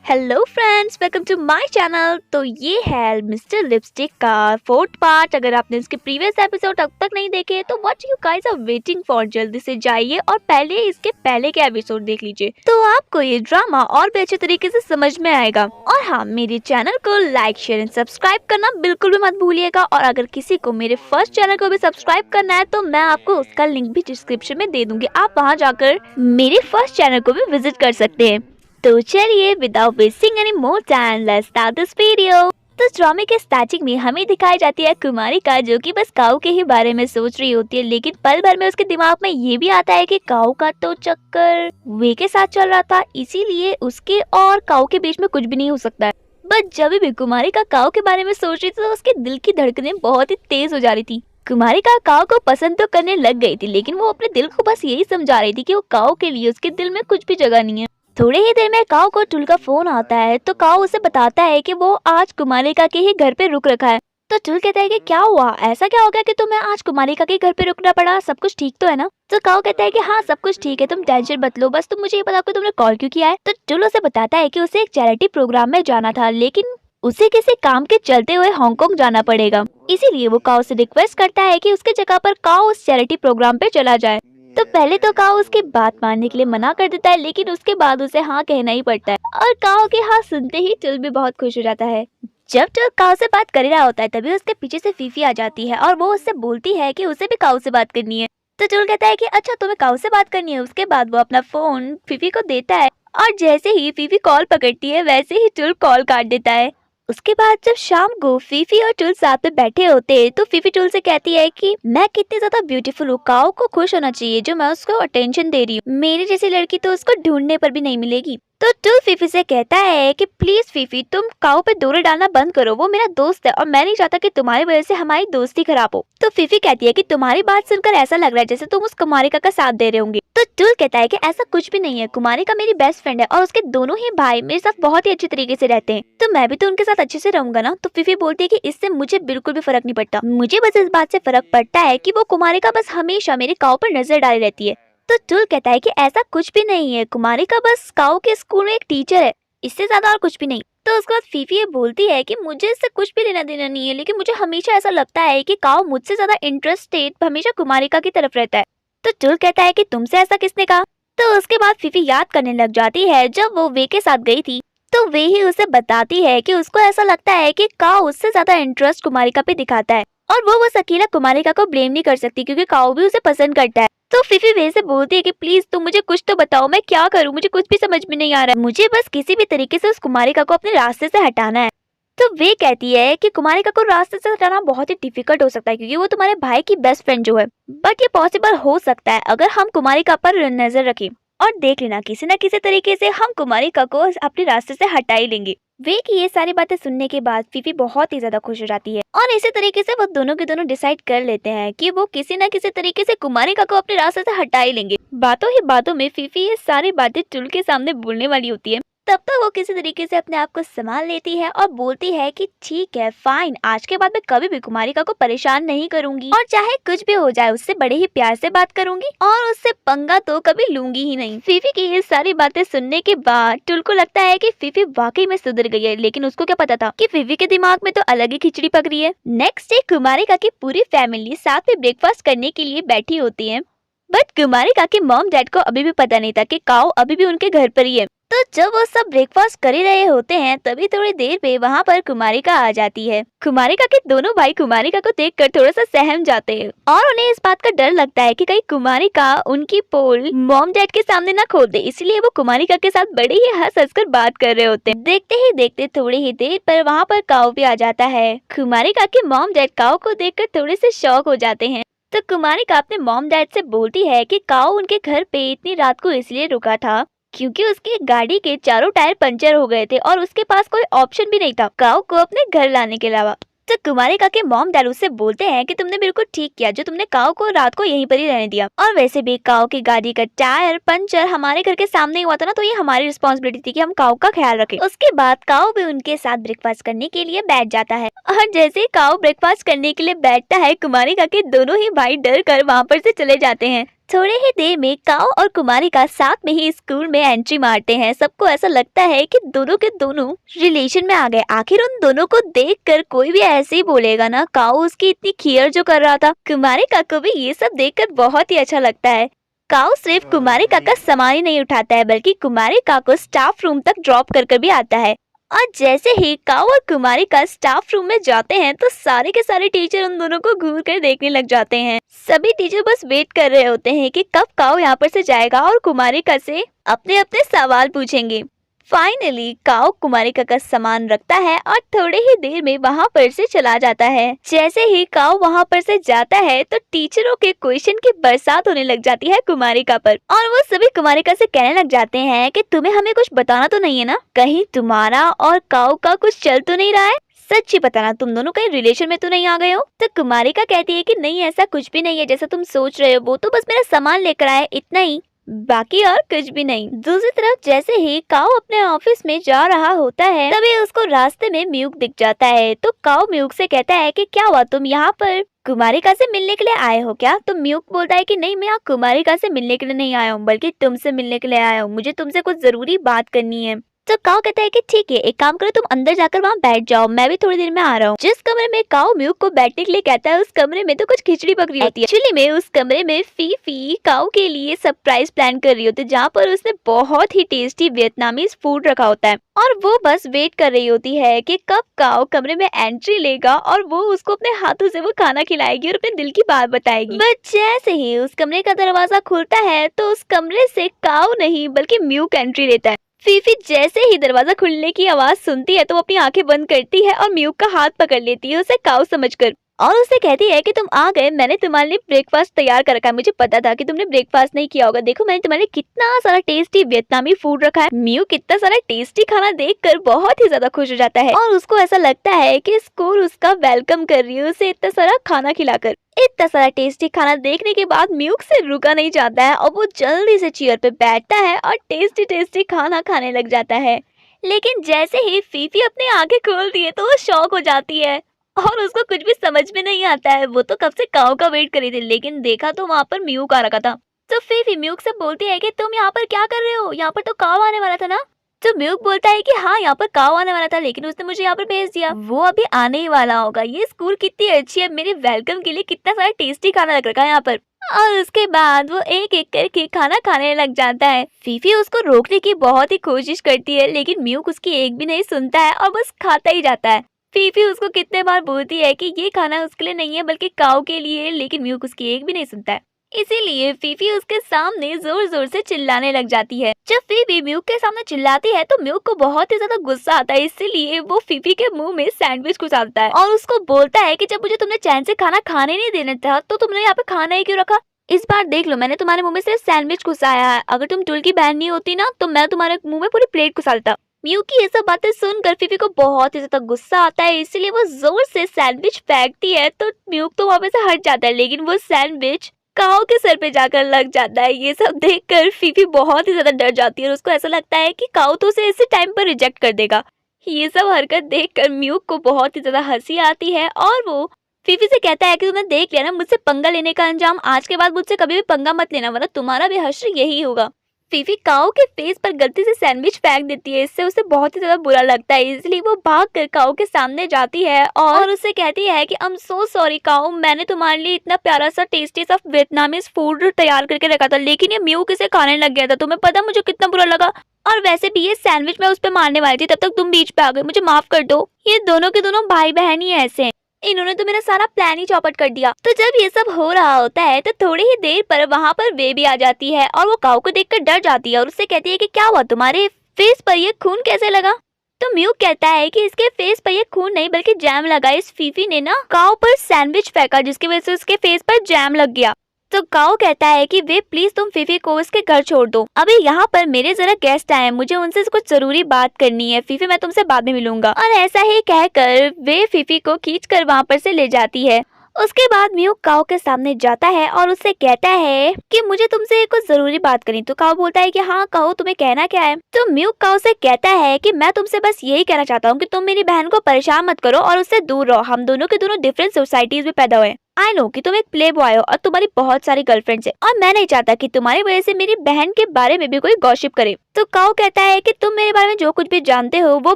Hello friends, welcome to my channel. तो ये है मिस्टर लिपस्टिक का फोर्थ पार्ट। अगर आपने इसके प्रीवियस एपिसोड अब तक नहीं देखे तो what you guys are waiting for, जल्दी से जाइए और पहले इसके पहले के एपिसोड देख लीजिए, तो आपको ये ड्रामा और भी अच्छे तरीके से समझ में आएगा। और हाँ, मेरे चैनल को लाइक शेयर एंड सब्सक्राइब करना बिल्कुल भी मत भूलिएगा। और अगर किसी को मेरे फर्स्ट चैनल को भी सब्सक्राइब करना है तो मैं आपको उसका लिंक भी डिस्क्रिप्शन में दे दूंगी, आप वहाँ जाकर मेरे फर्स्ट चैनल को भी विजिट कर सकते हैं। तो चलिए without wasting any more time let's start this video. तो ड्रामे के स्टार्टिंग में हमें दिखाई जाती है कुमारिका, जो कि बस काऊ के ही बारे में सोच रही होती है, लेकिन पल भर में उसके दिमाग में ये भी आता है कि काऊ का तो चक्कर वे के साथ चल रहा था, इसीलिए उसके और काऊ के बीच में कुछ भी नहीं हो सकता है। बट जब भी कुमारिका काऊ के बारे में सोच रही थी तो उसके दिल की धड़कनें बहुत ही तेज हो जा रही थी। कुमारिका काऊ को पसंद तो करने लग गई थी, लेकिन वो अपने दिल को बस यही समझा रही थी कि वो काऊ के लिए उसके दिल में कुछ भी जगह नहीं है। थोड़े ही देर में काऊ को टुल का फोन आता है, तो काऊ उसे बताता है कि वो आज कुमारिका के ही घर पे रुक रखा है। तो टुल कहता है कि क्या हुआ, ऐसा क्या हो गया कि तुम्हें आज कुमारिका के घर पे रुकना पड़ा, सब कुछ ठीक तो है ना। तो काऊ कहता है कि हाँ सब कुछ ठीक है, तुम टेंशन मत लो, बस तुम मुझे ये बताओ कि तुमने कॉल क्यों किया है। तो टुल उसे बताता है कि उसे एक चैरिटी प्रोग्राम में जाना था, लेकिन उसे किसी काम के चलते हुए हांगकांग जाना पड़ेगा, इसीलिए वो काऊ से रिक्वेस्ट करता है कि उसके जगह पर काऊ उस चैरिटी प्रोग्राम पे चला जाए। तो पहले तो काऊ उसकी बात मानने के लिए मना कर देता है, लेकिन उसके बाद उसे हाँ कहना ही पड़ता है। और काऊ के हाँ सुनते ही टुल भी बहुत खुश हो जाता है। जब टुल काऊ से बात कर रहा होता है तभी उसके पीछे से फीफी आ जाती है और वो उससे बोलती है कि उसे भी काऊ से बात करनी है। तो टुल कहता है कि अच्छा तुम्हें काऊ से बात करनी है। उसके बाद वो अपना फोन फीफी को देता है और जैसे ही फीफी कॉल पकड़ती है वैसे ही टुल कॉल काट देता है। उसके बाद जब शाम को फीफी और टुल साथ में बैठे होते हैं तो फीफी टुल से कहती है कि मैं कितनी ज्यादा ब्यूटीफुल हूँ, काऊ को खुश होना चाहिए जो मैं उसको अटेंशन दे रही हूँ, मेरी जैसी लड़की तो उसको ढूंढने पर भी नहीं मिलेगी। तो टुल फीफी से कहता है कि प्लीज फीफी तुम काऊ पे दूरी डालना बंद करो, वो मेरा दोस्त है और मैं नहीं चाहता कि तुम्हारी वजह से हमारी दोस्ती खराब हो। तो फीफी कहती है कि तुम्हारी बात सुनकर ऐसा लग रहा है जैसे तुम उस कुमारिका का साथ दे रहे होंगे। तो टुल कहता है कि ऐसा कुछ भी नहीं है, कुमारिका मेरी बेस्ट फ्रेंड है और उसके दोनों ही भाई मेरे साथ बहुत ही अच्छे तरीके से रहते हैं, तो मैं भी तो उनके साथ अच्छे से रहूंगा ना। तो फीफी बोलती है कि इससे मुझे बिल्कुल भी फर्क नहीं पड़ता, मुझे बस इस बात से फर्क पड़ता है कि वो कुमारिका बस हमेशा मेरे काऊ पर नजर डाली रहती है। तो टुल कहता है कि ऐसा कुछ भी नहीं है, कुमारिका बस काऊ के स्कूल में एक टीचर है, इससे ज्यादा और कुछ भी नहीं। तो उसके बाद फीफी ये बोलती है कि मुझे इससे कुछ भी लेना देना नहीं है, लेकिन मुझे हमेशा ऐसा लगता है कि काऊ मुझसे ज्यादा इंटरेस्टेड हमेशा कुमारिका की तरफ रहता है। तो टुल कहता है कि तुमसे ऐसा किसने कहा। तो उसके बाद फीफी याद करने लग जाती है जब वो वे के साथ गई थी, तो वे ही उसे बताती है कि उसको ऐसा लगता है कि काऊ उससे ज्यादा इंटरेस्ट कुमारिका पे दिखाता है और वो बस अकेला कुमारिका को ब्लेम नहीं कर सकती क्योंकि काऊ भी उसे पसंद करता है। तो फीफी वे से बोलती है कि प्लीज तुम मुझे कुछ तो बताओ, मैं क्या करूं, मुझे कुछ भी समझ में नहीं आ रहा है, मुझे बस किसी भी तरीके से उस कुमारिका को अपने रास्ते से हटाना है। तो वे कहती है कि कुमारिका को रास्ते से हटाना बहुत ही डिफिकल्ट हो सकता है क्योंकि वो तुम्हारे भाई की बेस्ट फ्रेंड जो है, बट ये पॉसिबल हो सकता है अगर हम कुमारिका पर नजर रखें और देख लेना किसी न किसी तरीके से हम कुमारिका को अपने रास्ते से हटा ही लेंगे। वे की ये सारी बातें सुनने के बाद फीफी बहुत ही ज्यादा खुश हो जाती है और इसी तरीके से वो दोनों के दोनों डिसाइड कर लेते हैं कि वो किसी न किसी तरीके से कुमारिका को अपने रास्ते से हटा ही लेंगे। बातों ही बातों में फीफी ये सारी बातें टुल के सामने बोलने वाली होती है, तब तक वो किसी तरीके से अपने आप को संभाल लेती है और बोलती है कि ठीक है फाइन, आज के बाद मैं कभी भी कुमारिका को परेशान नहीं करूंगी और चाहे कुछ भी हो जाए उससे बड़े ही प्यार से बात करूंगी और उससे पंगा तो कभी लूंगी ही नहीं। फीफी की ये सारी बातें सुनने के बाद टुल को लगता है कि फीफी वाकई में सुधर गई है, लेकिन उसको क्या पता था कि फीफी के दिमाग में तो अलग ही खिचड़ी पक रही है। नेक्स्ट डे कुमारिका की पूरी फैमिली साथ में ब्रेकफास्ट करने के लिए बैठी होती है, बट कुमारिका के मॉम डैड को अभी भी पता नहीं था कि काऊ अभी भी उनके घर पर ही है। तो जब वो सब ब्रेकफास्ट कर ही रहे होते हैं तभी थोड़ी देर पे वहाँ पर कुमारिका आ जाती है। कुमारिका के दोनों भाई कुमारिका को देखकर थोड़ा सा सहम जाते हैं और उन्हें इस बात का डर लगता है कि कहीं कुमारिका उनकी पोल मॉम डैड के सामने ना खोल दे, इसलिए वो कुमारिका के साथ बड़े ही हंस कर बात कर रहे होते हैं। देखते ही देखते थोड़ी ही देर पर वहाँ पर काऊ भी आ जाता है। कुमारिका के मॉम डैड काऊ को देखकर थोड़े से शॉक हो जाते हैं। तो कुमारिका अपने मॉम डैड से बोलती है कि काऊ उनके घर पे इतनी रात को इसलिए रुका था क्योंकि उसकी गाड़ी के चारों टायर पंचर हो गए थे और उसके पास कोई ऑप्शन भी नहीं था काऊ को अपने घर लाने के अलावा। तो कुमारिका के मॉम डैड उससे बोलते हैं कि तुमने बिल्कुल ठीक किया जो तुमने काऊ को रात को यहीं पर ही रहने दिया, और वैसे भी काऊ की गाड़ी का टायर पंचर हमारे घर के सामने हुआ था ना, तो ये हमारी रिस्पॉन्सिबिलिटी थी कि हम काऊ का ख्याल रखें। उसके बाद काऊ भी उनके साथ ब्रेकफास्ट करने के लिए बैठ जाता है और जैसे ही काऊ ब्रेकफास्ट करने के लिए बैठता है कुमारिका के दोनों ही भाई डर कर वहाँ पर से चले जाते हैं। थोड़े ही देर में काओ और कुमारिका साथ में ही स्कूल में एंट्री मारते हैं। सबको ऐसा लगता है कि दोनों के दोनों रिलेशन में आ गए। आखिर उन दोनों को देखकर कोई भी ऐसे ही बोलेगा ना। काओ उसकी इतनी केयर जो कर रहा था, कुमारिका को भी ये सब देखकर बहुत ही अच्छा लगता है। काओ सिर्फ कुमारिका का सामान ही नहीं उठाता है बल्कि कुमारिका को स्टाफ रूम तक ड्रॉप कर भी आता है। और जैसे ही काओ और कुमारिका स्टाफ रूम में जाते हैं तो सारे के सारे टीचर उन दोनों को घूर कर देखने लग जाते हैं। सभी टीचर बस वेट कर रहे होते हैं कि कब काओ यहाँ पर से जाएगा और कुमारिका से अपने अपने सवाल पूछेंगे। फाइनली काओ कुमारिका का सामान रखता है और थोड़े ही देर में वहाँ पर से चला जाता है। जैसे ही काओ वहाँ पर से जाता है तो टीचरों के क्वेश्चन की बरसात होने लग जाती है कुमारिका पर, और वो सभी कुमारिका से कहने लग जाते हैं कि तुम्हें हमें कुछ बताना तो नहीं है ना, कहीं तुम्हारा और काओ का कुछ चल तो नहीं रहा है, सच्ची बताना, तुम दोनों कहीं रिलेशन में तो नहीं आ गए हो। तो कुमारिका कहती है कि नहीं, ऐसा कुछ भी नहीं है जैसा तुम सोच रहे हो, वो तो बस मेरा सामान लेकर आए, इतना ही, बाकी और कुछ भी नहीं। दूसरी तरफ जैसे ही काओ अपने ऑफिस में जा रहा होता है तभी उसको रास्ते में म्यूक दिख जाता है। तो काओ म्यूक से कहता है कि क्या हुआ, तुम यहाँ पर कुमारिका से मिलने के लिए आए हो क्या? तो म्यूक बोलता है कि नहीं, मैं यहाँ कुमारिका से मिलने के लिए नहीं आया हूँ बल्कि तुमसे मिलने के लिए आया हूँ, मुझे तुमसे कुछ जरूरी बात करनी है। तो काओ कहता है कि ठीक है, एक काम करो, तुम अंदर जाकर वहाँ बैठ जाओ, मैं भी थोड़ी देर में आ रहा हूँ। जिस कमरे में काओ म्यूक को बैठने के लिए कहता है उस कमरे में तो कुछ खिचड़ी पक रही होती है। एक्चुअली में उस कमरे में फीफी काओ के लिए सरप्राइज प्लान कर रही होती है, जहाँ पर उसने बहुत ही टेस्टी वियतनामीज फूड रखा होता है और वो बस वेट कर रही होती है कि कब काओ कमरे में एंट्री लेगा और वो उसको अपने हाथों से वो खाना खिलाएगी और अपने दिल की बात बताएगी। बट जैसे ही उस कमरे का दरवाजा खुलता है तो उस कमरे से काओ नहीं बल्कि म्यूक एंट्री लेता है। फीफी जैसे ही दरवाजा खुलने की आवाज सुनती है तो वो अपनी आंखें बंद करती है और म्यूक का हाथ पकड़ लेती है उसे काओ समझकर, और उससे कहती है कि तुम आ गए, मैंने तुम्हारे लिए ब्रेकफास्ट तैयार कर रखा है, मुझे पता था कि तुमने ब्रेकफास्ट नहीं किया होगा, देखो मैंने तुम्हारे लिए कितना सारा टेस्टी वियतनामी फूड रखा है। म्यूक इतना सारा टेस्टी खाना देखकर बहुत ही ज्यादा खुश हो जाता है और उसको ऐसा लगता है कि स्कूल उसका वेलकम कर रही है उसे इतना सारा खाना खिलाकर। इतना सारा टेस्टी खाना देखने के बाद म्यूक से रुका नहीं जाता है और वो जल्दी से चेयर पे बैठता है और टेस्टी टेस्टी खाना खाने लग जाता है। लेकिन जैसे ही फीफी अपनी आंखें खोलती है तो वो शॉक हो जाती है और उसको कुछ भी समझ में नहीं आता है। वो तो कब से काओ का वेट कर रही थी लेकिन देखा तो वहाँ पर म्यूक आ रखा था। तो फीफी म्यूक से बोलती है कि तुम यहाँ पर क्या कर रहे हो, यहाँ पर तो काओ आने वाला था ना। तो म्यूक बोलता है कि हाँ, यहाँ पर काओ आने वाला था लेकिन उसने मुझे यहाँ पर भेज दिया, वो अभी आने ही वाला होगा। ये स्कूल कितनी अच्छी है, मेरे वेलकम के लिए कितना सारा टेस्टी खाना रख रखा है यहाँ पर। और उसके बाद वो एक एक करके खाना खाने लग जाता है। फीफी उसको रोकने की बहुत ही कोशिश करती है लेकिन म्यूक उसकी एक भी नहीं सुनता है और बस खाता ही जाता है। फीफी उसको कितने बार बोलती है कि ये खाना उसके लिए नहीं है बल्कि काओ के लिए, लेकिन म्यूक उसकी एक भी नहीं सुनता है। इसीलिए फीफी उसके सामने जोर जोर से चिल्लाने लग जाती है। जब फीफी म्यूक के सामने चिल्लाती है तो म्यूक को बहुत ही ज्यादा गुस्सा आता है, इसीलिए वो फीफी के मुंह में सैंडविच घुसाता है और उसको बोलता है कि जब मुझे तुमने चैन से खाना खाने नहीं देना था तो तुमने यहाँ पे खाना ही क्यों रखा। इस बार देख लो, मैंने तुम्हारे मुंह में सिर्फ सैंडविच घुसाया है, अगर तुम टूल की बहन नहीं होती ना तो मैं तुम्हारे मुंह में पूरी प्लेट घुसा देता। म्यूक की ये सब बातें सुनकर फीफी को बहुत ही ज्यादा गुस्सा आता है, इसलिए वो जोर से सैंडविच फेंकती है तो म्यूक तो वहाँ पे से हट जाता है लेकिन वो सैंडविच काओ के सर पे जाकर लग जाता है। ये सब देखकर फीफी बहुत ही ज्यादा डर जाती है और उसको ऐसा लगता है कि काओ तो उसे इसी टाइम पर रिजेक्ट कर देगा। ये सब हरकत देखकर म्यूक को बहुत ही ज्यादा हंसी आती है और वो फीफी से कहता है कि तुमने देख लिया ना, मुझसे पंगा लेने का अंजाम, आज के बाद मुझसे कभी भी पंगा मत लेना वरना तुम्हारा भी हश्र यही होगा। फीफी काओ के फेस पर गलती से सैंडविच फेंक देती है, इससे उसे बहुत ही ज्यादा बुरा लगता है, इसलिए वो भाग कर काओ के सामने जाती है और उससे कहती है कि आई एम सो सॉरी काओ, मैंने तुम्हारे लिए इतना प्यारा सा टेस्टी सा वियतनामीज फूड तैयार करके रखा था लेकिन ये म्यूक इसे खाने लग गया था, तुम्हें पता मुझे कितना बुरा लगा, और वैसे भी ये सैंडविच मैं उस पर मारने वाली थी तब तक तुम बीच पे आ गए, मुझे माफ कर दो। ये दोनों के दोनों भाई बहन ही ऐसे हैं, इन्होंने तो मेरा सारा प्लान ही चौपट कर दिया। तो जब ये सब हो रहा होता है तो थोड़ी ही देर पर वहाँ पर वे भी आ जाती है और वो काओ को देखकर डर जाती है और उससे कहती है कि क्या हुआ, तुम्हारे फेस पर ये खून कैसे लगा। तो म्यूक कहता है कि इसके फेस पर ये खून नहीं बल्कि जैम लगा, इस फीफी ने ना काओ पर सैंडविच फेंका जिसकी वजह से उसके फेस पर जैम लग गया। तो काओ कहता है कि वे प्लीज तुम फीफी को उसके घर छोड़ दो, अभी यहाँ पर मेरे जरा गेस्ट आए हैं, मुझे उनसे कुछ जरूरी बात करनी है, फीफी मैं तुमसे बाद में मिलूंगा। और ऐसा ही कहकर वे फीफी को खींचकर वहाँ पर से ले जाती है। उसके बाद म्यूक काओ के सामने जाता है और उससे कहता है कि मुझे तुमसे कुछ जरूरी बात करनी। तो काओ बोलता है कि हाँ कहो, तुम्हें कहना क्या है। तो म्यूक काओ से कहता है कि मैं तुमसे बस यही कहना चाहता हूँ कि तुम मेरी बहन को परेशान मत करो और उससे दूर रहो, हम दोनों के दोनों डिफरेंट सोसाइटीज में पैदा हुए, आई नो कि तुम एक प्ले बॉय हो और तुम्हारी बहुत सारी गर्लफ्रेंड्स है और मैं नहीं चाहता कि तुम्हारी वजह से मेरी बहन के बारे में भी कोई गॉसिप करे। तो काओ कहता है कि तुम मेरे बारे में जो कुछ भी जानते हो वो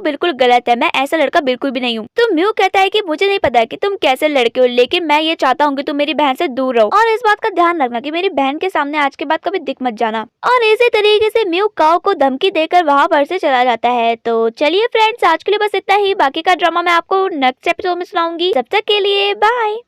बिल्कुल गलत है, मैं ऐसा लड़का बिल्कुल भी नहीं हूँ। तो म्यू कहता है कि मुझे नहीं पता कि तुम कैसे लड़के हो, लेकिन मैं ये चाहता हूँ कि तुम मेरी बहन से दूर रहो और इस बात का ध्यान रखना कि मेरी बहन के सामने आज के बाद कभी दिख मत जाना। और इसी तरीके से म्यू काओ को धमकी देकर वहाँ पर से चला जाता है। तो चलिए फ्रेंड्स, आज के लिए बस इतना ही, बाकी का ड्रामा मैं आपको नेक्स्ट एपिसोड में सुनाऊंगी। तब तक के लिए बाय।